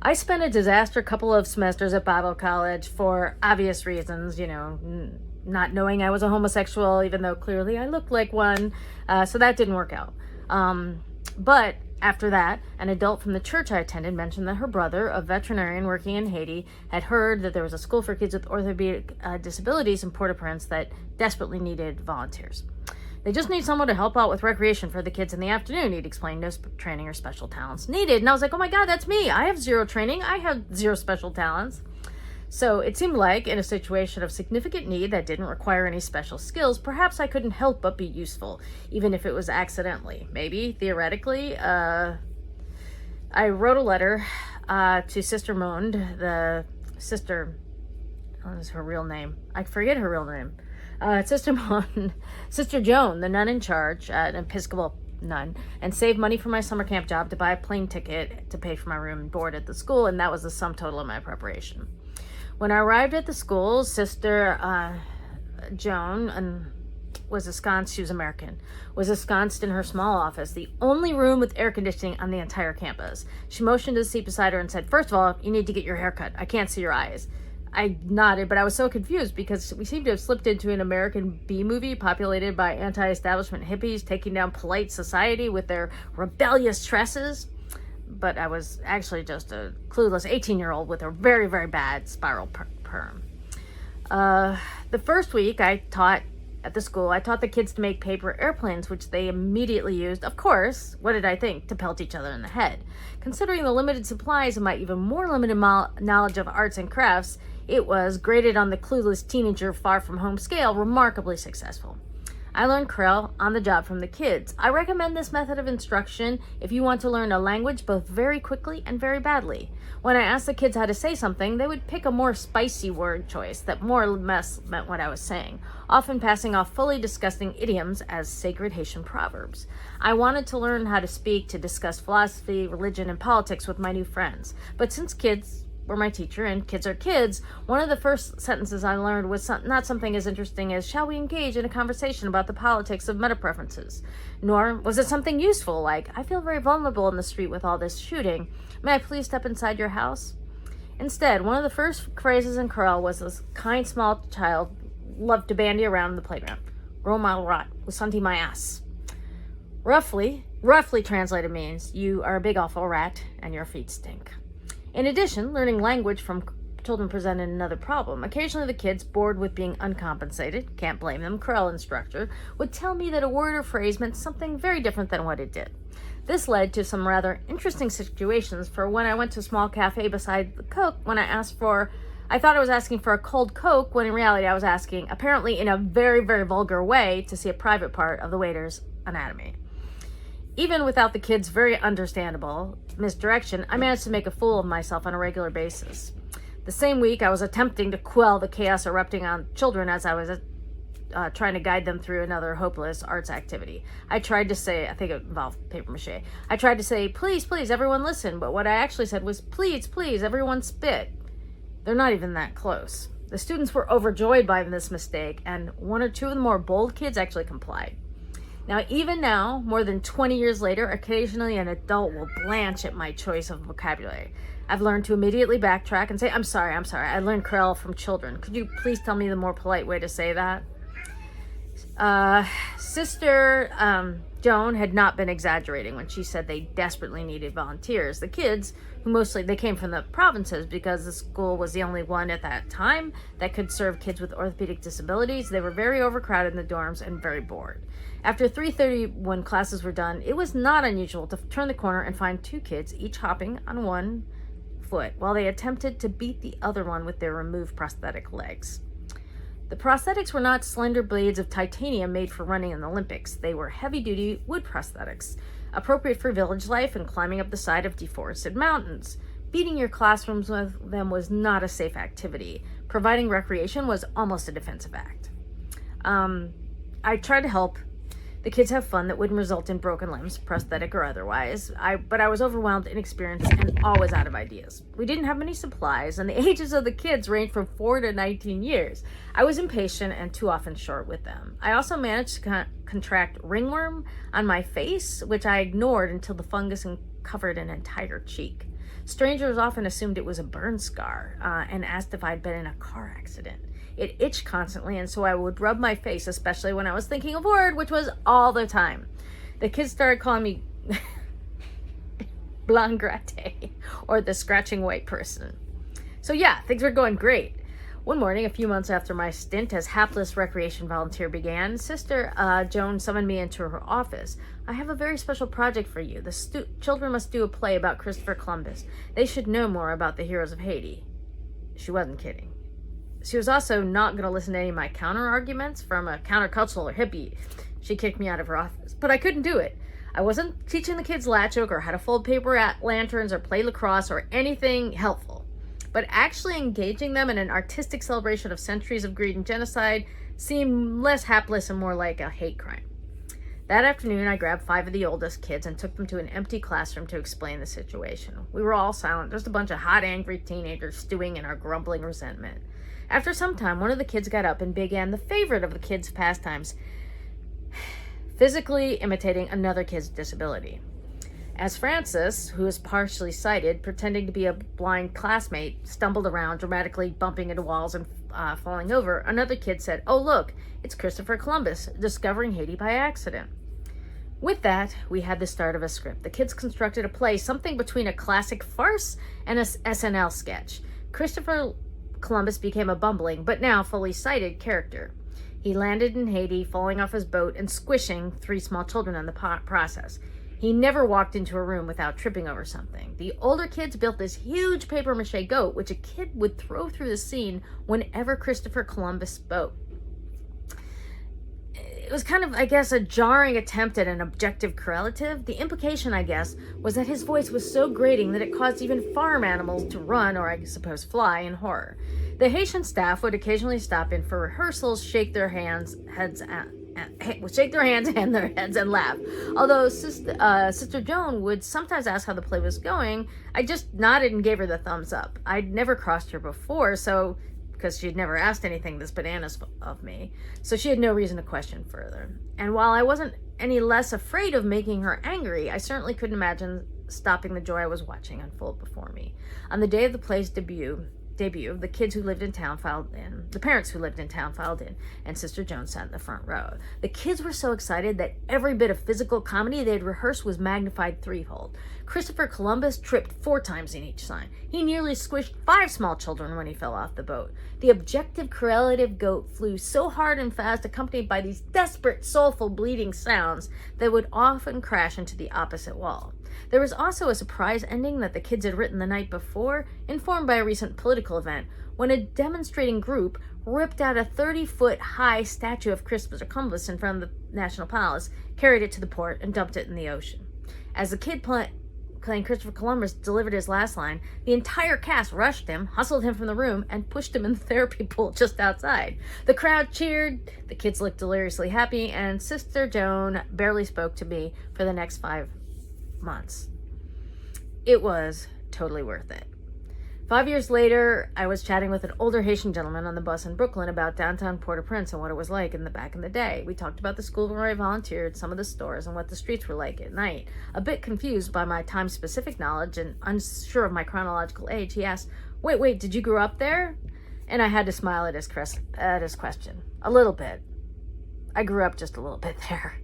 I spent a disaster couple of semesters at Bible college for obvious reasons, not knowing I was a homosexual, even though clearly I looked like one. So that didn't work out. But after that, an adult from the church I attended mentioned that her brother, a veterinarian working in Haiti, had heard that there was a school for kids with orthopedic disabilities in Port-au-Prince that desperately needed volunteers. They just need someone to help out with recreation for the kids in the afternoon. He'd explained no training or special talents needed. And I was like, oh my God, that's me. I have zero training. I have zero special talents. So it seemed like in a situation of significant need that didn't require any special skills, perhaps I couldn't help but be useful, even if it was accidentally. Maybe, theoretically. I wrote a letter to Sister Monde, the sister, what is her real name? I forget her real name. Sister Joan, the nun in charge, an Episcopal nun, and saved money for my summer camp job to buy a plane ticket to pay for my room and board at the school, and that was the sum total of my preparation. When I arrived at the school, Sister Joan was ensconced, she was American, was ensconced in her small office, the only room with air conditioning on the entire campus. She motioned to the seat beside her and said, first of all, you need to get your hair cut. I can't see your eyes. I nodded, but I was so confused because we seemed to have slipped into an American B-movie populated by anti-establishment hippies taking down polite society with their rebellious tresses. But I was actually just a clueless 18-year-old with a very, very bad spiral perm. The first week I taught at the school, I taught the kids to make paper airplanes, which they immediately used, of course, what did I think, to pelt each other in the head. Considering the limited supplies and my even more limited knowledge of arts and crafts, it was, graded on the clueless teenager far from home scale, remarkably successful. I learned Creole on the job from the kids. I recommend this method of instruction if you want to learn a language both very quickly and very badly. When I asked the kids how to say something, they would pick a more spicy word choice that more or less meant what I was saying, often passing off fully disgusting idioms as sacred Haitian proverbs. I wanted to learn how to speak, to discuss philosophy, religion, and politics with my new friends. But since kids were my teacher and kids are kids, one of the first sentences I learned was not something as interesting as, shall we engage in a conversation about the politics of meta preferences? Nor was it something useful like, I feel very vulnerable in the street with all this shooting. May I please step inside your house? Instead, one of the first phrases in Creole was this kind small child loved to bandy around in the playground. Gros mal rat, ou senti my ass. Roughly translated means, you are a big awful rat and your feet stink. In addition, learning language from children presented another problem. Occasionally the kids, bored with being uncompensated, can't blame them, Creole instructor, would tell me that a word or phrase meant something very different than what it did. This led to some rather interesting situations for when I went to a small cafe beside the Coke when I thought I was asking for a cold Coke, when in reality I was asking, apparently in a very, very vulgar way, to see a private part of the waiter's anatomy. Even without the kids' very understandable misdirection, I managed to make a fool of myself on a regular basis. The same week, I was attempting to quell the chaos erupting on children as I was trying to guide them through another hopeless arts activity. I tried to say, I think it involved paper mache. I tried to say, please, please, everyone listen, but what I actually said was, please, please, everyone spit. They're not even that close. The students were overjoyed by this mistake, and one or two of the more bold kids actually complied. Now, even now, more than 20 years later, occasionally an adult will blanch at my choice of vocabulary. I've learned to immediately backtrack and say, I'm sorry. I learned Creole from children. Could you please tell me the more polite way to say that? Sister Joan had not been exaggerating when she said they desperately needed volunteers. The kids, who they came from the provinces because the school was the only one at that time that could serve kids with orthopedic disabilities, they were very overcrowded in the dorms and very bored. After 3:30, when classes were done, it was not unusual to turn the corner and find two kids, each hopping on one foot, while they attempted to beat the other one with their removed prosthetic legs. The prosthetics were not slender blades of titanium made for running in the Olympics. They were heavy-duty wood prosthetics, appropriate for village life and climbing up the side of deforested mountains. Beating your classrooms with them was not a safe activity. Providing recreation was almost a defensive act. I tried to help the kids have fun that wouldn't result in broken limbs, prosthetic or otherwise. But I was overwhelmed, inexperienced, and always out of ideas. We didn't have many supplies, and the ages of the kids ranged from 4 to 19 years. I was impatient and too often short with them. I also managed to contract ringworm on my face, which I ignored until the fungus covered an entire cheek. Strangers often assumed it was a burn scar and asked if I'd been in a car accident. It itched constantly, and so I would rub my face, especially when I was thinking of Ward, which was all the time. The kids started calling me Blanc Gratte, or the scratching white person. So yeah, things were going great. One morning, a few months after my stint as hapless recreation volunteer began, Sister Joan summoned me into her office. I have a very special project for you. The children must do a play about Christopher Columbus. They should know more about the heroes of Haiti. She wasn't kidding. She was also not going to listen to any of my counter-arguments from a countercultural hippie. She kicked me out of her office, but I couldn't do it. I wasn't teaching the kids latchhook or how to fold paper lanterns or play lacrosse or anything helpful. But actually engaging them in an artistic celebration of centuries of greed and genocide seemed less hapless and more like a hate crime. That afternoon, I grabbed 5 of the oldest kids and took them to an empty classroom to explain the situation. We were all silent, just a bunch of hot, angry teenagers stewing in our grumbling resentment. After some time, one of the kids got up and began the favorite of the kids' pastimes, physically imitating another kid's disability. As Francis, who is partially sighted, pretending to be a blind classmate, stumbled around, dramatically bumping into walls and falling over, another kid said, "Oh, look, it's Christopher Columbus, discovering Haiti by accident." With that, we had the start of a script. The kids constructed a play, something between a classic farce and a SNL sketch. Christopher Columbus became a bumbling, but now fully sighted character. He landed in Haiti, falling off his boat and squishing 3 small children in the process. He never walked into a room without tripping over something. The older kids built this huge papier-mâché goat, which a kid would throw through the scene whenever Christopher Columbus spoke. It was kind of, I guess, a jarring attempt at an objective correlative. The implication, I guess, was that his voice was so grating that it caused even farm animals to run, or I suppose fly, in horror. The Haitian staff would occasionally stop in for rehearsals, shake their hands and their heads and laugh. Although Sister Joan would sometimes ask how the play was going, I just nodded and gave her the thumbs up. I'd never crossed her before, because she'd never asked anything this bananas of me, so she had no reason to question further. And while I wasn't any less afraid of making her angry, I certainly couldn't imagine stopping the joy I was watching unfold before me. On the day of the play's debut, the kids who lived in town filed in, the parents who lived in town filed in, and Sister Joan sat in the front row. The kids were so excited that every bit of physical comedy they'd rehearsed was magnified 3-fold. Christopher Columbus tripped 4 times in each sign. He nearly squished 5 small children when he fell off the boat. The objective correlative goat flew so hard and fast, accompanied by these desperate, soulful, bleeding sounds, that would often crash into the opposite wall. There was also a surprise ending that the kids had written the night before, informed by a recent political event, when a demonstrating group ripped out a 30-foot-high statue of Christopher Columbus in front of the National Palace, carried it to the port, and dumped it in the ocean. As the kid playing Christopher Columbus delivered his last line, the entire cast rushed him, hustled him from the room, and pushed him in the therapy pool just outside. The crowd cheered, the kids looked deliriously happy, and Sister Joan barely spoke to me for the next 5 months. It was totally worth it. 5 years later, I was chatting with an older Haitian gentleman on the bus in Brooklyn about downtown Port-au-Prince and what it was like back in the day. We talked about the school where I volunteered, some of the stores, and what the streets were like at night. A bit confused by my time-specific knowledge and unsure of my chronological age, he asked, Wait, did you grow up there? And I had to smile at his question. A little bit. I grew up just a little bit there.